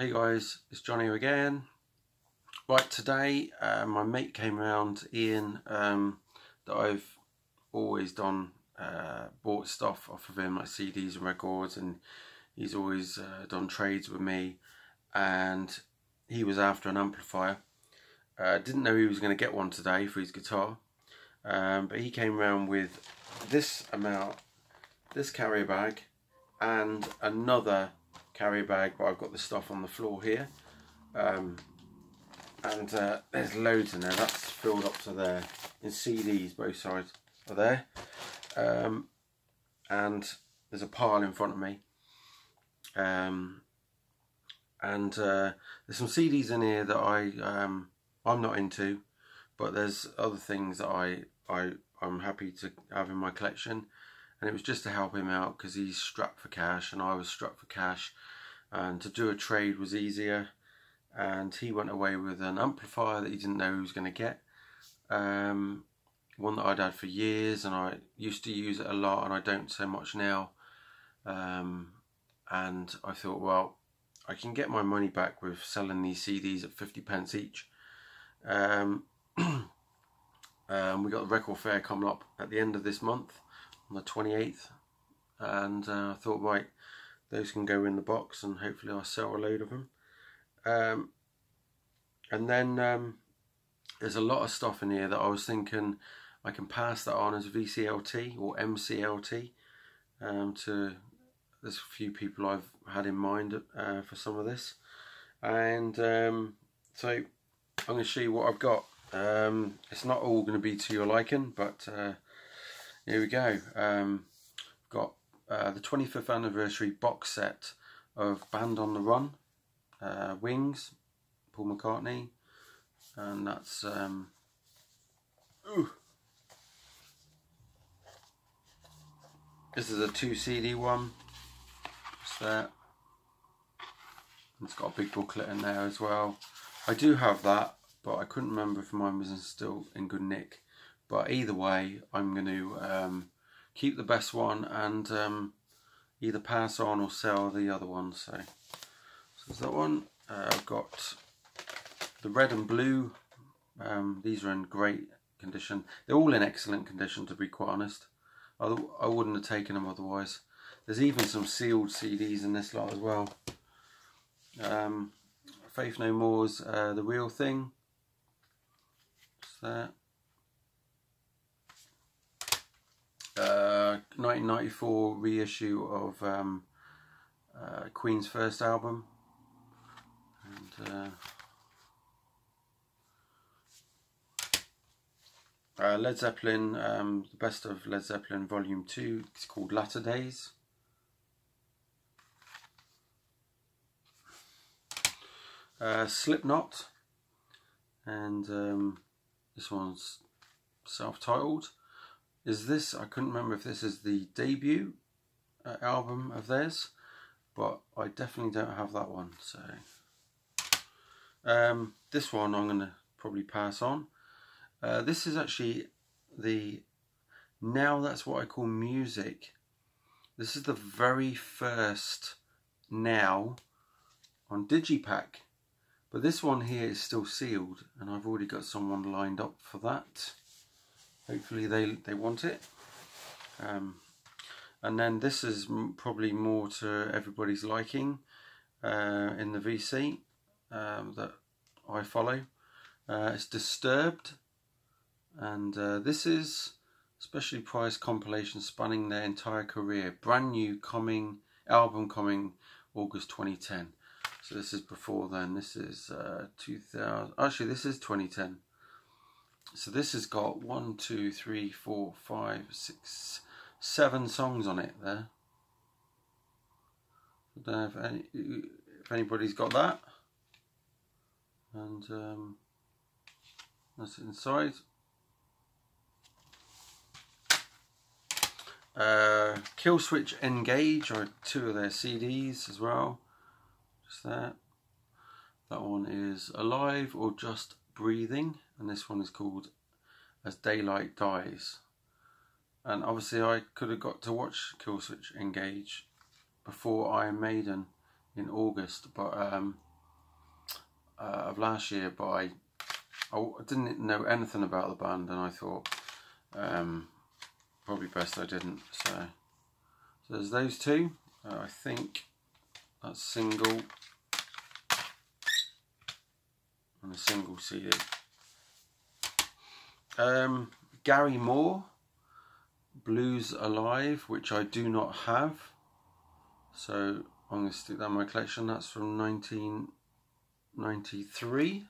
Hey guys, it's Johnny here again. Right, today my mate came around, Ian, that I've always done, bought stuff off of him, like CDs and records, and he's always done trades with me, and he was after an amplifier. Didn't know he was going to get one today for his guitar, but he came around with this carrier bag, and another carrier bag, but I've got the stuff on the floor here, and there's loads in there. That's filled up to there in CDs, both sides are there, and there's a pile in front of me, and there's some CDs in here that I'm not into, but there's other things that I'm happy to have in my collection. And it was just to help him out because he's strapped for cash and I was strapped for cash, and to do a trade was easier. And he went away with an amplifier that he didn't know he was going to get, one that I'd had for years, and I used to use it a lot and I don't so much now, and I thought, well, I can get my money back with selling these CDs at 50p each. We got the record fair coming up at the end of this month on the 28th, and I thought, right, those can go in the box and hopefully I'll sell a load of them. And then there's a lot of stuff in here that I was thinking I can pass that on as VCLT or MCLT to, there's a few people I've had in mind for some of this, and so I'm going to show you what I've got. It's not all going to be to your liking, but here we go. Got the 25th anniversary box set of Band on the Run, Wings, Paul McCartney, and that's this is a 2 CD one. Just that. It's got a big booklet in there as well. I do have that, but I couldn't remember if mine was still in good nick. But either way, I'm going to keep the best one and either pass on or sell the other one. So there's that one. I've got the red and blue. These are in great condition. They're all in excellent condition, to be quite honest. I wouldn't have taken them otherwise. There's even some sealed CDs in this lot as well. Faith No More's The Real Thing. What's that? 1994 reissue of Queen's first album, and Led Zeppelin, the best of Led Zeppelin Volume 2. It's called Latter Days. Slipknot, and this one's self-titled. Is this, I couldn't remember if this is the debut album of theirs, but I definitely don't have that one. So this one I'm going to probably pass on. This is actually the Now That's What I Call Music. This is the very first Now on Digipack, but this one here is still sealed, and I've already got someone lined up for that. Hopefully they want it. And then this is probably more to everybody's liking in the VC that I follow. It's Disturbed, and this is specially priced compilation spanning their entire career. Brand new album coming August 2010. So this is before then. This is 2000. Actually, this is 2010. So this has got 1, 2, 3, 4, 5, 6, 7 songs on it there. I don't know if anybody's got that. And that's inside. Killswitch Engage, or 2 of their CDs as well. Just that. That one is Alive or Just Breathing, and this one is called As Daylight Dies. And obviously I could have got to watch Killswitch Engage before Iron Maiden in August, but of last year, but I didn't know anything about the band, and I thought probably best I didn't. So there's those two. I think that's single and a single CD. Gary Moore, Blues Alive, which I do not have, so I'm going to stick that in my collection. That's from 1993.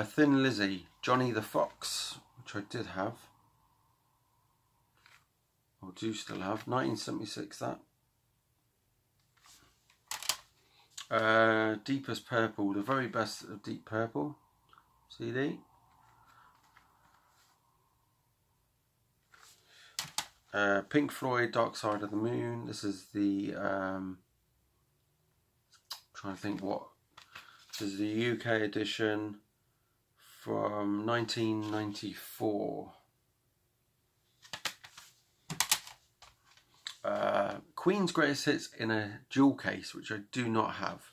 Thin Lizzy, Johnny the Fox, which I did have, or do still have, 1976 that. Deepest Purple, the very best of Deep Purple CD. Pink Floyd, Dark Side of the Moon. This is the trying to think what. This is the UK edition from 1994. Queen's Greatest Hits in a jewel case, which I do not have.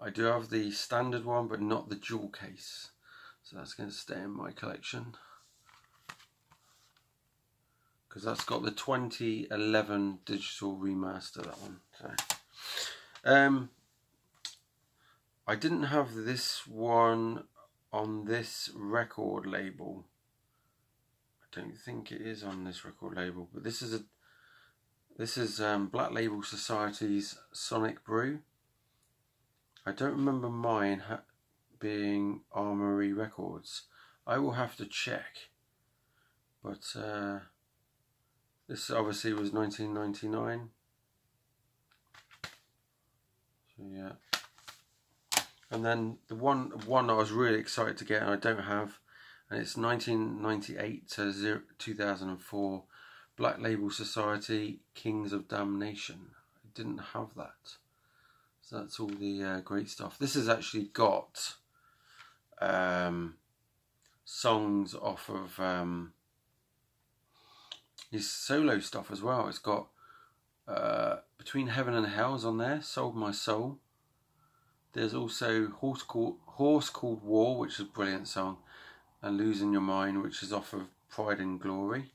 I do have the standard one, but not the jewel case. So that's going to stay in my collection, because that's got the 2011 digital remaster, that one. So, I didn't have this one on this record label. I don't think it is on this record label, but this is Black Label Society's Sonic Brew. I don't remember mine being Armory Records. I will have to check, but this obviously was 1999. So yeah. And then the one I was really excited to get, and I don't have, and it's 1998 to 2004, Black Label Society, Kings of Damnation. I didn't have that. So that's all the great stuff. This has actually got songs off of his solo stuff as well. It's got Between Heaven and Hell's on there, Sold My Soul. There's also Horse Called War, which is a brilliant song, and Losing Your Mind, which is off of Pride and Glory.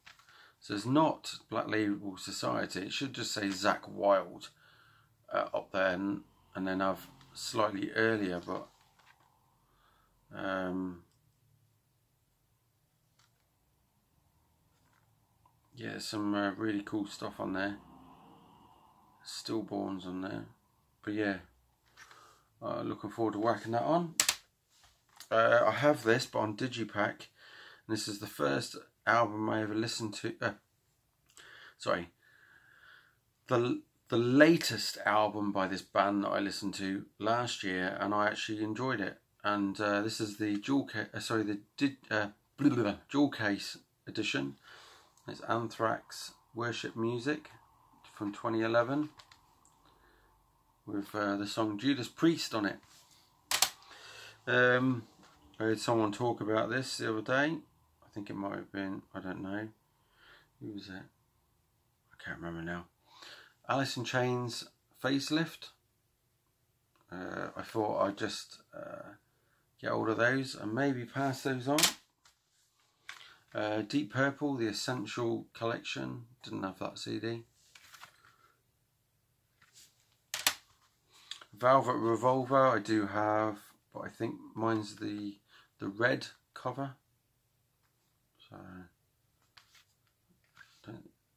So it's not Black Label Society. It should just say Zakk Wylde up there, and then I've slightly earlier, but yeah, some really cool stuff on there. Stillborns on there, but yeah. Looking forward to whacking that on. I have this, but on Digipack, and this is the first album I ever listened to. Sorry, the latest album by this band that I listened to last year, and I actually enjoyed it. And this is the jewel case edition. It's Anthrax Worship Music from 2011. With the song Judas Priest on it. I heard someone talk about this the other day. I think it might have been, I don't know. Who was it? I can't remember now. Alice in Chains Facelift. I thought I'd just get hold of those and maybe pass those on. Deep Purple, the Essential Collection. Didn't have that CD. Velvet Revolver I do have, but I think mine's the red cover, so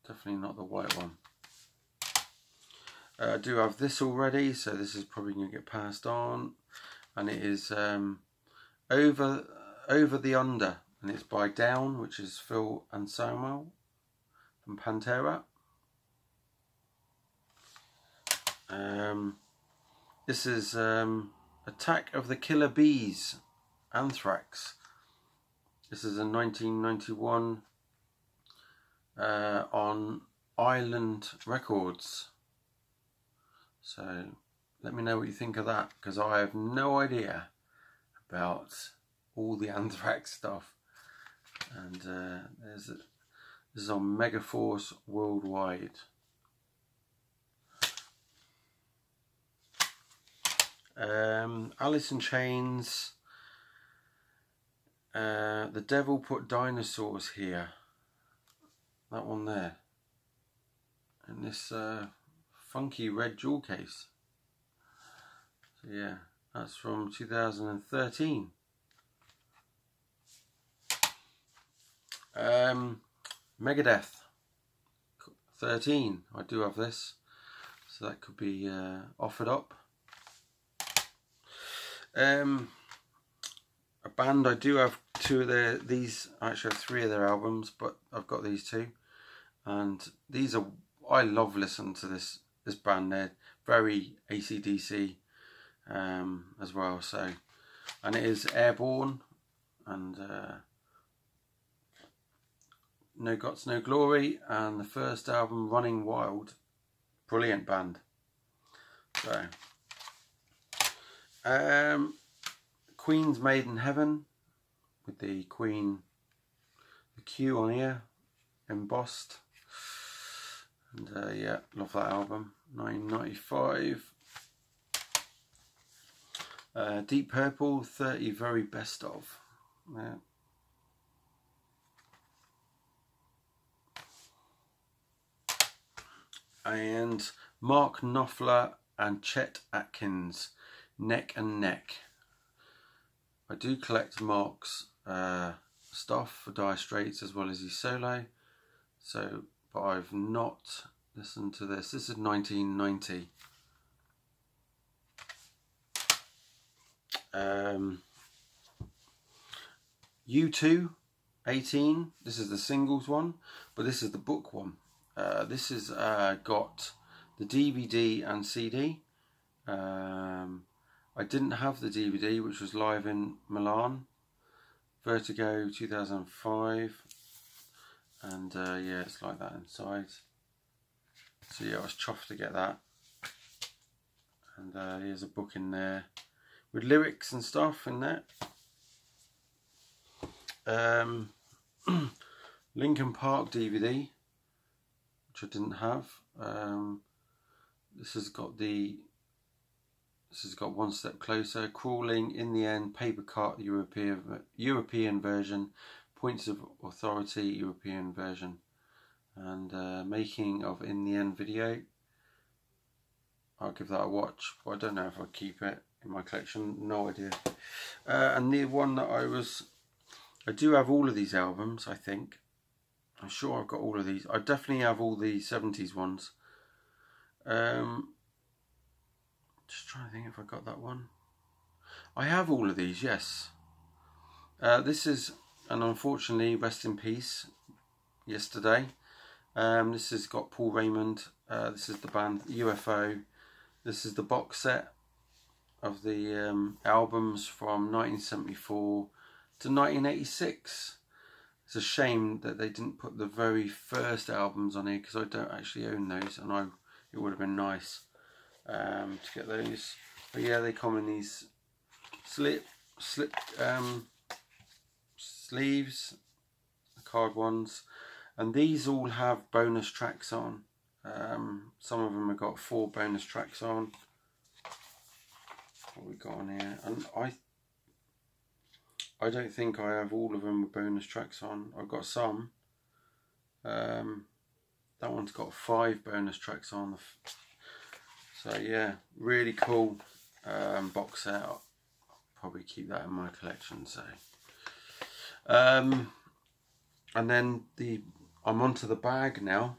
definitely not the white one. I do have this already, so this is probably going to get passed on, and it is Over the Under, and it's by Down, which is Phil Anselmo from Pantera. This is Attack of the Killer Bees, Anthrax. This is a 1991 on Island Records. So let me know what you think of that, because I have no idea about all the Anthrax stuff. And this is on Megaforce Worldwide. Alice in Chains. The Devil Put Dinosaurs Here. That one there. And this funky red jewel case. So yeah, that's from 2013. Megadeth 13. I do have this, so that could be offered up. A band, I do have two of these. I actually have 3 of their albums, but I've got these 2, and these are, I love listening to this band. They're very AC/DC as well. So, and it is Airborne and No Guts, No Glory, and the first album, Running Wild. Brilliant band. So, Queen's Made in Heaven, with the Queen, the Q on here, embossed. And yeah, love that album. 1995. Deep Purple, 30 Very Best Of. Yeah. And Mark Knopfler and Chet Atkins, Neck and Neck. I do collect Mark's stuff for Dire Straits as well as his solo. So, but I've not listened to this. This is 1990. U2, 18. This is the singles one, but this is the book one. This has got the DVD and CD. I didn't have the DVD, which was Live in Milan, Vertigo 2005, and yeah, it's like that inside. So yeah, I was chuffed to get that. And here's a book in there with lyrics and stuff in there. Linkin Park DVD, which I didn't have. This has got One Step Closer, Crawling, In the End, Paper Cut, European version, Points of Authority, European version, and Making of In the End video. I'll give that a watch, but I don't know if I'll keep it in my collection, no idea. And the one that I do have all of these albums, I think. I'm sure I've got all of these. I definitely have all the 70s ones. Just trying to think if I got that one. I have all of these, yes. This is, and unfortunately, rest in peace, yesterday. This has got Paul Raymond. This is the band UFO. This is the box set of the albums from 1974 to 1986. It's a shame that they didn't put the very first albums on here, because I don't actually own those, and it would have been nice to get those. But yeah, they come in these slip sleeves, the card ones, and these all have bonus tracks on. Some of them have got 4 bonus tracks on. What we got on here? And I don't think I have all of them with bonus tracks on. I've got some. That one's got 5 bonus tracks on. So yeah, really cool box set. I'll probably keep that in my collection. So, and then I'm onto the bag now.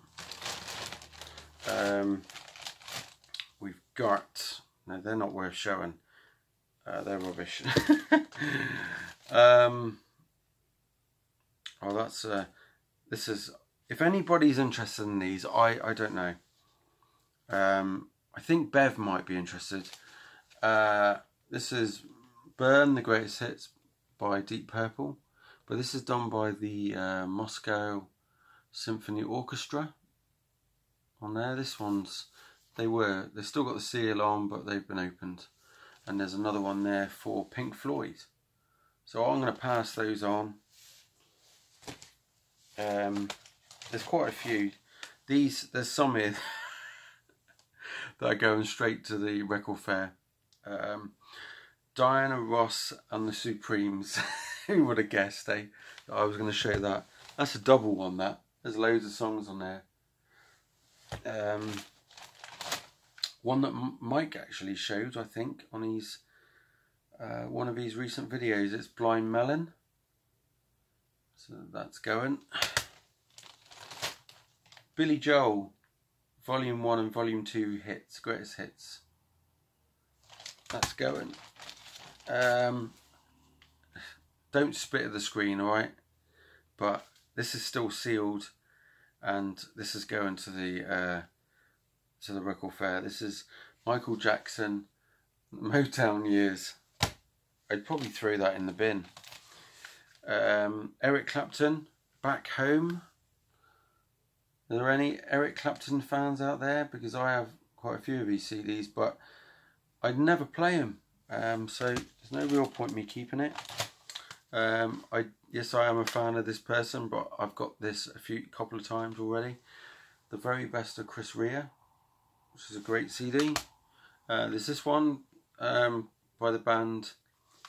We've got, no, they're not worth showing. They're rubbish. Oh, that's this is, if anybody's interested in these, I don't know. I think Bev might be interested. This is Burn, the Greatest Hits by Deep Purple, but this is done by the Moscow Symphony Orchestra on there. This one's, they still got the seal on, but they've been opened. And there's another one there for Pink Floyd. So I'm going to pass those on. There's quite a few. There's some here that are going straight to the record fair. Diana Ross and the Supremes. Who would have guessed, eh? That I was going to show that. That's a double one, that. There's loads of songs on there. One that Mike actually showed, I think, on his one of his recent videos. It's Blind Melon. So that's going. Billy Joel, Volume 1 and Volume 2 hits, greatest hits. That's going. Don't spit at the screen, alright? But this is still sealed, and this is going to the record fair. This is Michael Jackson, Motown years. I'd probably throw that in the bin. Eric Clapton, Back Home. Are there any Eric Clapton fans out there? Because I have quite a few of his CDs, but I'd never play them. So there's no real point in me keeping it. Yes, I am a fan of this person, but I've got this a couple of times already. The Very Best of Chris Rea, which is a great CD. There's this one by the band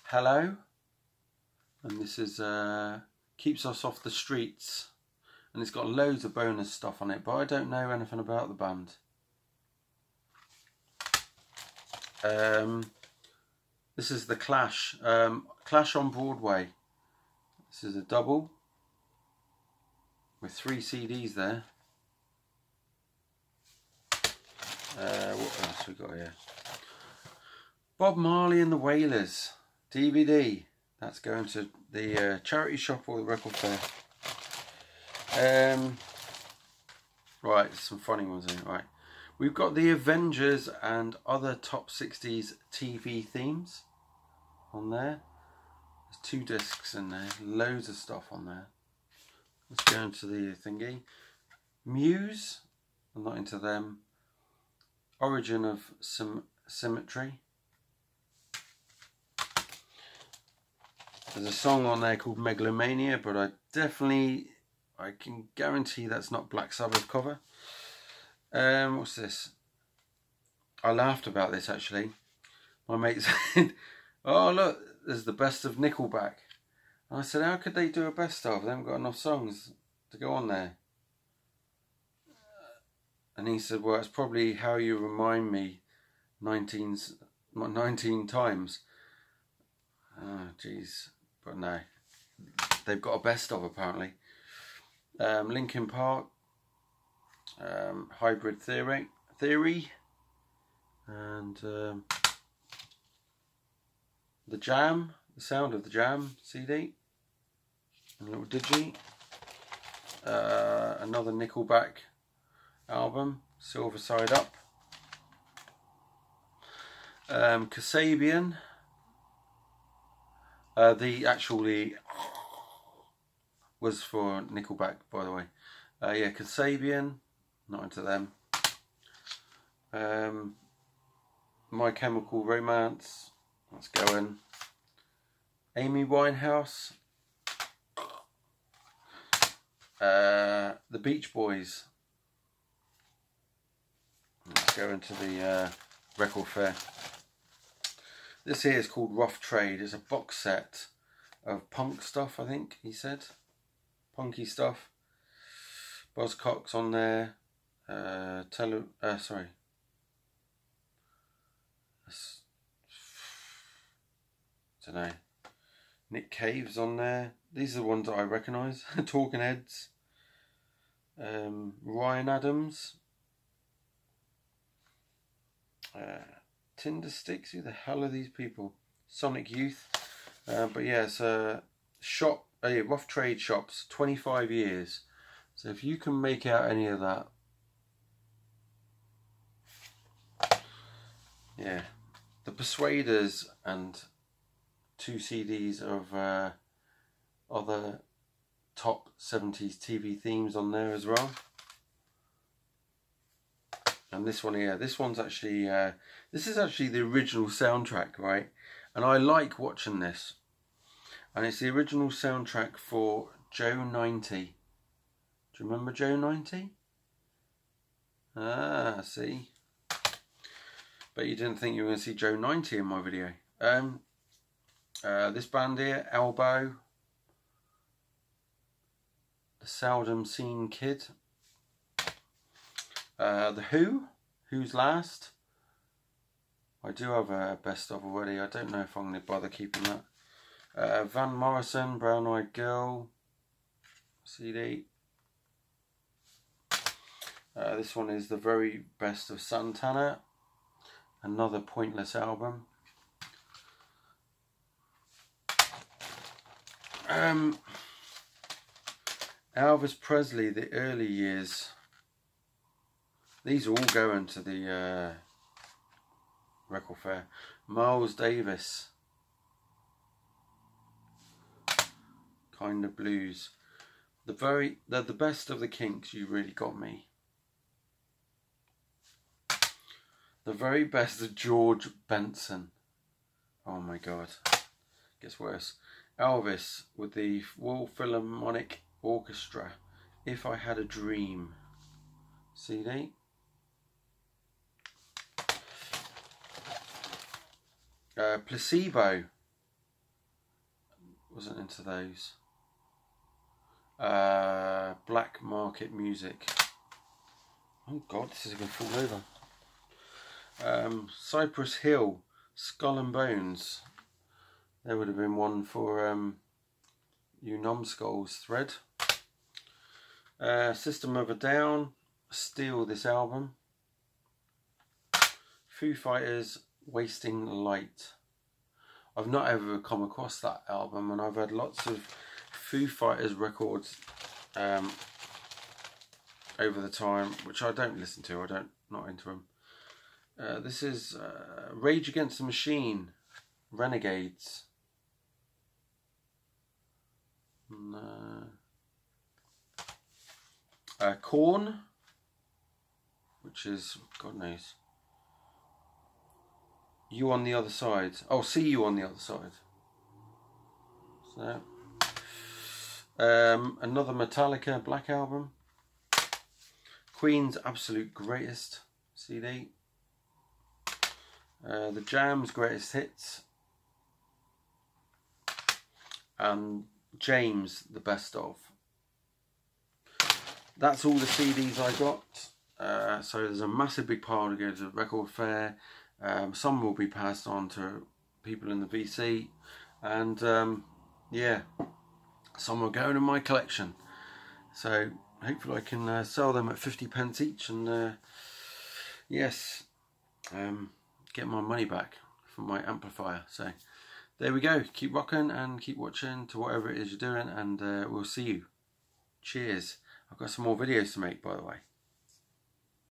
Hello, and this is Keeps Us Off the Streets, and it's got loads of bonus stuff on it, but I don't know anything about the band. This is The Clash, Clash on Broadway. This is a double with 3 CDs there. What else we got here? Bob Marley and the Wailers DVD. That's going to the charity shop or the record fair. Right, some funny ones in it. Right, we've got the Avengers and other top 60s TV themes on there. There's 2 discs in there, loads of stuff on there. Let's go into the thingy. Muse, I'm not into them. Origin of Symmetry. There's a song on there called Megalomania, but I can guarantee that's not Black Sabbath cover. What's this? I laughed about this actually. My mate said, "Oh look, there's the best of Nickelback." And I said, "How could they do a best of? They haven't got enough songs to go on there." And he said, "Well, it's probably How You Remind Me 19 times." Oh, jeez. But no. They've got a best of, apparently. Linkin Park. Hybrid Theory. And The Jam. The Sound of the Jam CD. A little digi. Another Nickelback album, Silver Side Up. Kasabian. The was for Nickelback, by the way. Yeah, Kasabian, not into them. My Chemical Romance, that's going. Amy Winehouse. The Beach Boys. Let's go into the record fair. This here is called Rough Trade. It's a box set of punk stuff, I think he said. Punky stuff. Buzzcocks on there. Sorry. Don't know. Nick Cave's on there. These are the ones that I recognise. Talking Heads. Ryan Adams. Tinder Sticks. Who the hell are these people? Sonic Youth. But yeah, it's a shop. Rough Trade Shops. 25 years. So if you can make out any of that, yeah. The Persuaders and 2 CDs of other top 70s TV themes on there as well. And this one here, this one's actually, this is actually the original soundtrack, right? And I like watching this. And it's the original soundtrack for Joe 90. Do you remember Joe 90? Ah, see. but you didn't think you were going to see Joe 90 in my video. This band here, Elbow, The Seldom Seen Kid, The Who, Who's Last. I do have a best of already. I don't know if I'm going to bother keeping that. Van Morrison, Brown Eyed Girl CD. This one is The Very Best of Santana, another pointless album. Elvis Presley, the early years. These are all going to the record fair. Miles Davis, Kind of Blues. The best of the Kinks, You Really Got Me. The Very Best of George Benson. Oh my God, gets worse. Elvis with the Royal Philharmonic Orchestra, If I Had a Dream CD. Placebo, wasn't into those. Black Market Music. Oh God, this is going to fall over. Cypress Hill, Skull and Bones. There would have been one for you numbskulls, Thread. System of a Down, Steal This Album. Foo Fighters, Wasting Light. I've not ever come across that album, and I've had lots of Foo Fighters records over the time, which I don't listen to. Not into them. This is Rage Against the Machine, Renegades. Korn, which is, God knows. You on the Other Side. Oh, See You on the Other Side. So, another Metallica Black Album. Queen's Absolute Greatest CD. The Jam's Greatest Hits. And James, The Best Of. That's all the CDs I got. So there's a massive big pile to go to the record fair. Some will be passed on to people in the VC, and yeah, some are going in my collection. So hopefully I can sell them at 50p each, and yes, get my money back from my amplifier. So there we go. Keep rocking and keep watching to whatever it is you're doing, and we'll see you. Cheers. I've got some more videos to make, by the way.